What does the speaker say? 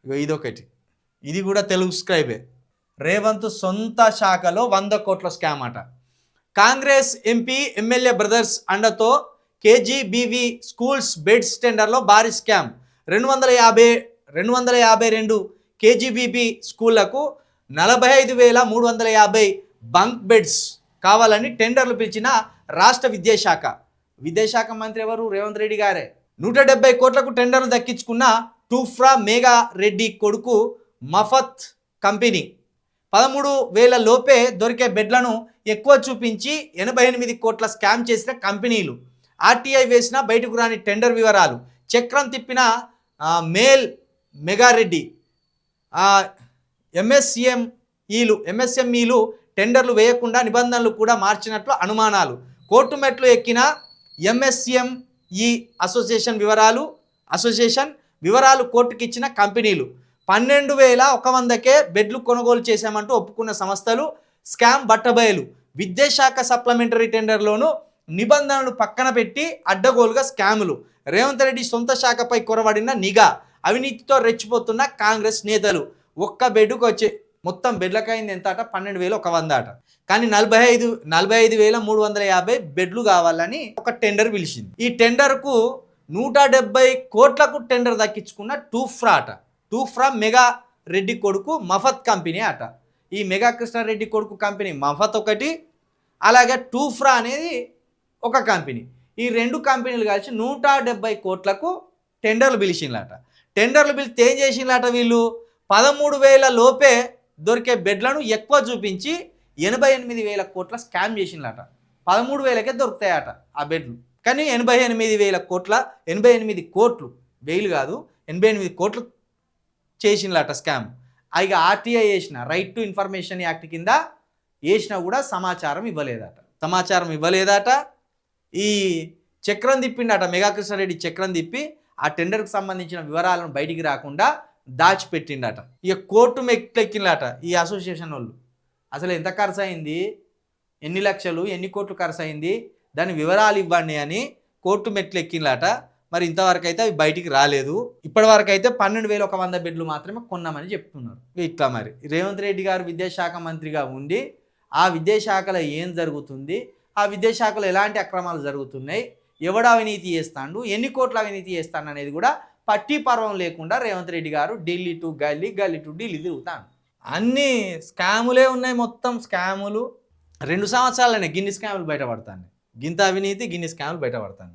ఇగో ఇదొకటి, ఇది కూడా తెలుగు స్క్రైబే. రేవంత్ సొంత శాఖలో 100 కోట్ల స్కామ్ అట. కాంగ్రెస్ ఎంపీ ఎమ్మెల్యే బ్రదర్స్ అండతో కేజీబీవీ స్కూల్స్ బెడ్స్ టెండర్లో భారీ స్కామ్. 252 కేజీబీబీ స్కూళ్లకు 45,350 బంక్ బెడ్స్ కావాలని టెండర్లు పిలిచిన రాష్ట్ర విద్యాశాఖ మంత్రి ఎవరు? రేవంత్ రెడ్డి గారే. 170 కోట్లకు టెండర్లు దక్కించుకున్న టూఫ్రా మెగా రెడ్డి కొడుకు మఫత్ కంపెనీ 13,000 లోపే దొరికే బెడ్లను ఎక్కువ చూపించి 88 కోట్ల స్కామ్ చేసిన కంపెనీలు. ఆర్టీఐ వేసిన బయటకు రాని టెండర్ వివరాలు. చక్రం తిప్పిన మేల్ మెగారెడ్డి. ఎంఎస్ఎంఈలు టెండర్లు వేయకుండా నిబంధనలు కూడా మార్చినట్లు అనుమానాలు. కోర్టు మెట్లు ఎక్కిన ఎంఎస్ఎంఈ అసోసియేషన్ వివరాలు కోర్టుకి ఇచ్చిన కంపెనీలు. 12,100కే బెడ్లు కొనుగోలు చేశామంటూ ఒప్పుకున్న సంస్థలు. స్కామ్ బట్టబయలు. విద్యాశాఖ సప్లిమెంటరీ టెండర్లోనూ నిబంధనలు పక్కన పెట్టి అడ్డగోలుగా స్కాములు. రేవంత్ రెడ్డి సొంత శాఖపై కొరవడిన నిఘా. అవినీతితో రెచ్చిపోతున్న కాంగ్రెస్ నేతలు. ఒక్క బెడ్కు వచ్చే మొత్తం బెడ్లకైంది ఎంత అట? 12,100 అట. కానీ 45,350 బెడ్లు కావాలని ఒక టెండర్ పిలిచింది. ఈ టెండర్కు 170 కోట్లకు టెండర్ దక్కించుకున్న టూఫ్రా మెగా రెడ్డి కొడుకు మఫత్ కంపెనీ అట. ఈ మెగా కృష్ణారెడ్డి కొడుకు కంపెనీ మఫత్ ఒకటి, అలాగే టూఫ్రా అనేది ఒక కంపెనీ. ఈ రెండు కంపెనీలు కలిసి 170 కోట్లకు టెండర్లు పిలిచిందట. టెండర్లు పిలిస్తే ఏం చేసిందట వీళ్ళు? 13,000 లోపే దొరికే బెడ్లను ఎక్కువ చూపించి 88,000 కోట్ల స్కామ్ చేసిందట. 13,000కే దొరుకుతాయట ఆ బెడ్లు. కానీ 88 కోట్లు వెయిలు కాదు, 88 కోట్లు చేసిందట స్కామ్. ఇక ఆర్టీఐ వేసిన రైట్ టు ఇన్ఫర్మేషన్ యాక్ట్ కింద వేసినా కూడా సమాచారం ఇవ్వలేదట. ఈ చక్రం తిప్పిండట మెగా కృష్ణారెడ్డి. చక్రం తిప్పి ఆ టెండర్కి సంబంధించిన వివరాలను బయటికి రాకుండా దాచిపెట్టిండట. ఇక కోర్టు మెట్లెక్కిందట ఈ అసోసియేషన్ వాళ్ళు. అసలు ఎంత ఖర్చు అయింది, ఎన్ని లక్షలు, ఎన్ని కోట్లు ఖర్చు అయింది, దాని వివరాలు ఇవ్వండి అని కోర్టు మెట్లెక్కిందట. మరి ఇంతవరకు అయితే అవి బయటికి రాలేదు. ఇప్పటి వరకు అయితే 12,100 బెడ్లు మాత్రమే కొన్నామని చెప్తున్నారు. ఇట్లా మరి రేవంత్ రెడ్డి గారు విద్యాశాఖ మంత్రిగా ఉండి ఆ విద్యాశాఖలో ఏం జరుగుతుంది, ఆ విద్యాశాఖలో ఎలాంటి అక్రమాలు జరుగుతున్నాయి, ఎవడు అవినీతి చేస్తాడు, ఎన్ని కోట్ల అవినీతి చేస్తాడు అనేది కూడా పట్టి పర్వం లేకుండా రేవంత్ రెడ్డి గారు ఢిల్లీ టు గల్లీ, గల్లీ టు ఢిల్లీ తిరుగుతాడు. అన్నీ స్కాములే ఉన్నాయి, మొత్తం స్కాములు. 2 సంవత్సరాలనే గిన్ని స్కాములు బయటపడతాను, గింత అవినీతి గిన్ని స్కాములు బయటపడతాను.